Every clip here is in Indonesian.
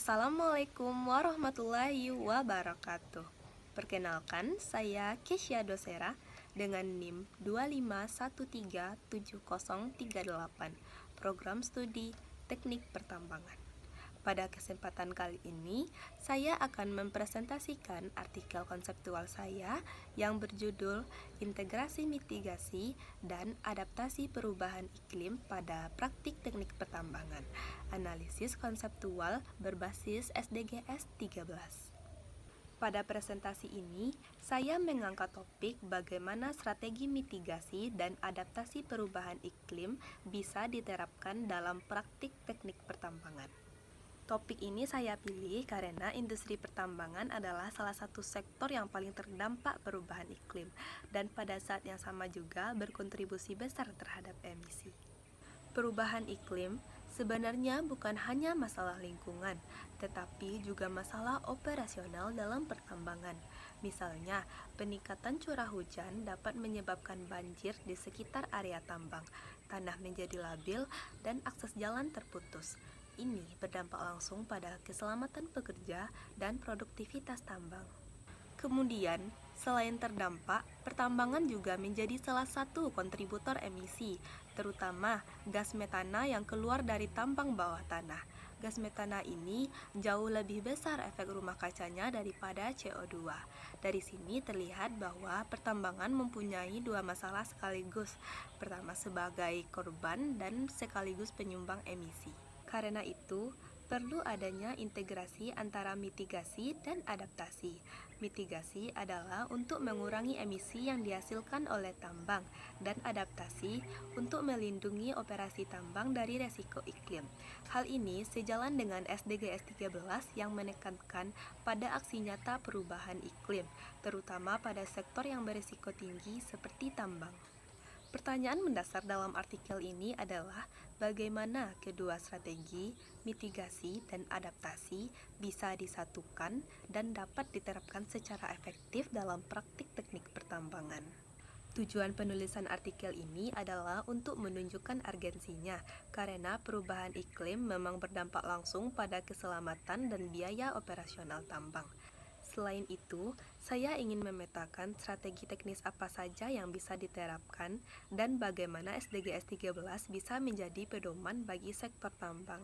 Assalamualaikum warahmatullahi wabarakatuh. Perkenalkan, saya Kesya Dosera dengan NIM 2513738, Program Studi Teknik Pertambangan. Pada kesempatan kali ini, saya akan mempresentasikan artikel konseptual saya yang berjudul Integrasi Mitigasi dan Adaptasi Perubahan Iklim pada Praktik Teknik Pertambangan. Analisis konseptual berbasis SDGs 13. Pada presentasi ini, saya mengangkat topik bagaimana strategi mitigasi dan adaptasi perubahan iklim bisa diterapkan dalam praktik teknik pertambangan. Topik ini saya pilih karena industri pertambangan adalah salah satu sektor yang paling terdampak perubahan iklim dan pada saat yang sama juga berkontribusi besar terhadap emisi. Perubahan iklim sebenarnya bukan hanya masalah lingkungan, tetapi juga masalah operasional dalam pertambangan. Misalnya, peningkatan curah hujan dapat menyebabkan banjir di sekitar area tambang, tanah menjadi labil, dan akses jalan terputus. Ini berdampak langsung pada keselamatan pekerja dan produktivitas tambang. Kemudian, selain terdampak, pertambangan juga menjadi salah satu kontributor emisi, terutama gas metana yang keluar dari tambang bawah tanah. Gas metana ini jauh lebih besar efek rumah kacanya daripada CO2. Dari sini terlihat bahwa pertambangan mempunyai dua masalah sekaligus. Pertama sebagai korban dan sekaligus penyumbang emisi. Karena itu, perlu adanya integrasi antara mitigasi dan adaptasi. Mitigasi adalah untuk mengurangi emisi yang dihasilkan oleh tambang dan adaptasi untuk melindungi operasi tambang dari resiko iklim. Hal ini sejalan dengan SDGs 13 yang menekankan pada aksi nyata perubahan iklim, terutama pada sektor yang berisiko tinggi seperti tambang. Pertanyaan mendasar dalam artikel ini adalah bagaimana kedua strategi, mitigasi dan adaptasi bisa disatukan dan dapat diterapkan secara efektif dalam praktik teknik pertambangan. Tujuan penulisan artikel ini adalah untuk menunjukkan urgensinya karena perubahan iklim memang berdampak langsung pada keselamatan dan biaya operasional tambang. Selain itu, saya ingin memetakan strategi teknis apa saja yang bisa diterapkan dan bagaimana SDGs 13 bisa menjadi pedoman bagi sektor tambang.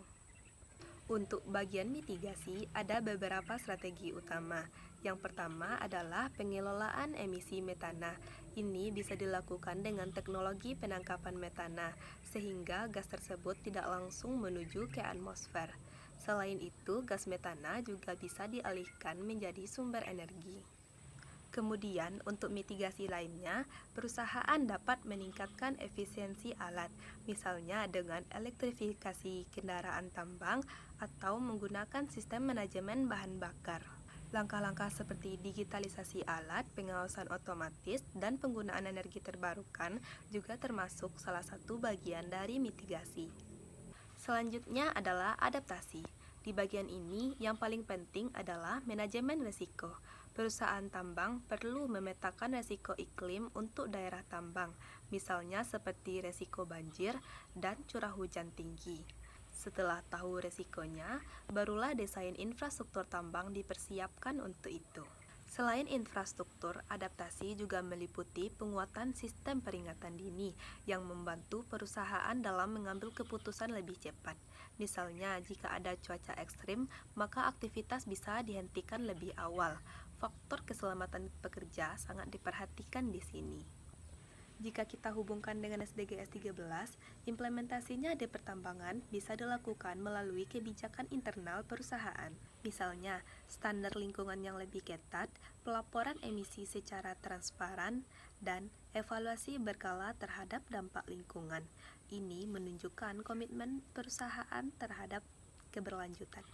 Untuk bagian mitigasi, ada beberapa strategi utama. Yang pertama adalah pengelolaan emisi metana. Ini bisa dilakukan dengan teknologi penangkapan metana, sehingga gas tersebut tidak langsung menuju ke atmosfer. Selain itu, gas metana juga bisa dialihkan menjadi sumber energi. Kemudian, untuk mitigasi lainnya, perusahaan dapat meningkatkan efisiensi alat, misalnya dengan elektrifikasi kendaraan tambang atau menggunakan sistem manajemen bahan bakar. Langkah-langkah seperti digitalisasi alat, pengawasan otomatis, dan penggunaan energi terbarukan juga termasuk salah satu bagian dari mitigasi. Selanjutnya adalah adaptasi. Di bagian ini, yang paling penting adalah manajemen risiko. Perusahaan tambang perlu memetakan risiko iklim untuk daerah tambang, misalnya seperti risiko banjir dan curah hujan tinggi. Setelah tahu risikonya, barulah desain infrastruktur tambang dipersiapkan untuk itu. Selain infrastruktur, adaptasi juga meliputi penguatan sistem peringatan dini yang membantu perusahaan dalam mengambil keputusan lebih cepat. Misalnya, jika ada cuaca ekstrim, maka aktivitas bisa dihentikan lebih awal. Faktor keselamatan pekerja sangat diperhatikan di sini. Jika kita hubungkan dengan SDGs 13, implementasinya di pertambangan bisa dilakukan melalui kebijakan internal perusahaan. Misalnya, standar lingkungan yang lebih ketat, pelaporan emisi secara transparan, dan evaluasi berkala terhadap dampak lingkungan. Ini menunjukkan komitmen perusahaan terhadap keberlanjutan.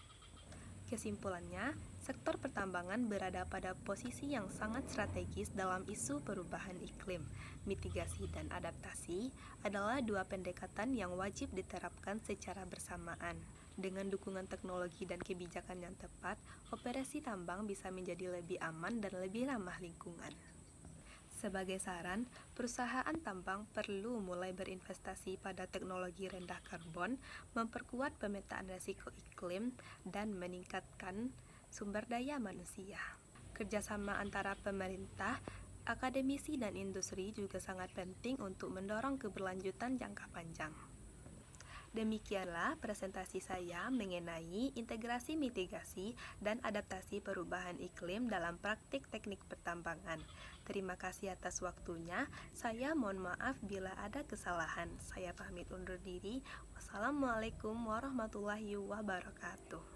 Kesimpulannya, sektor pertambangan berada pada posisi yang sangat strategis dalam isu perubahan iklim. Mitigasi dan adaptasi adalah dua pendekatan yang wajib diterapkan secara bersamaan. Dengan dukungan teknologi dan kebijakan yang tepat, operasi tambang bisa menjadi lebih aman dan lebih ramah lingkungan. Sebagai saran, perusahaan tambang perlu mulai berinvestasi pada teknologi rendah karbon, memperkuat pemetaan risiko iklim, dan meningkatkan sumber daya manusia. Kerjasama antara pemerintah, akademisi, dan industri juga sangat penting untuk mendorong keberlanjutan jangka panjang. Demikianlah presentasi saya mengenai integrasi mitigasi dan adaptasi perubahan iklim dalam praktik teknik pertambangan. Terima kasih atas waktunya. Saya mohon maaf bila ada kesalahan. Saya pamit undur diri. Wassalamualaikum warahmatullahi wabarakatuh.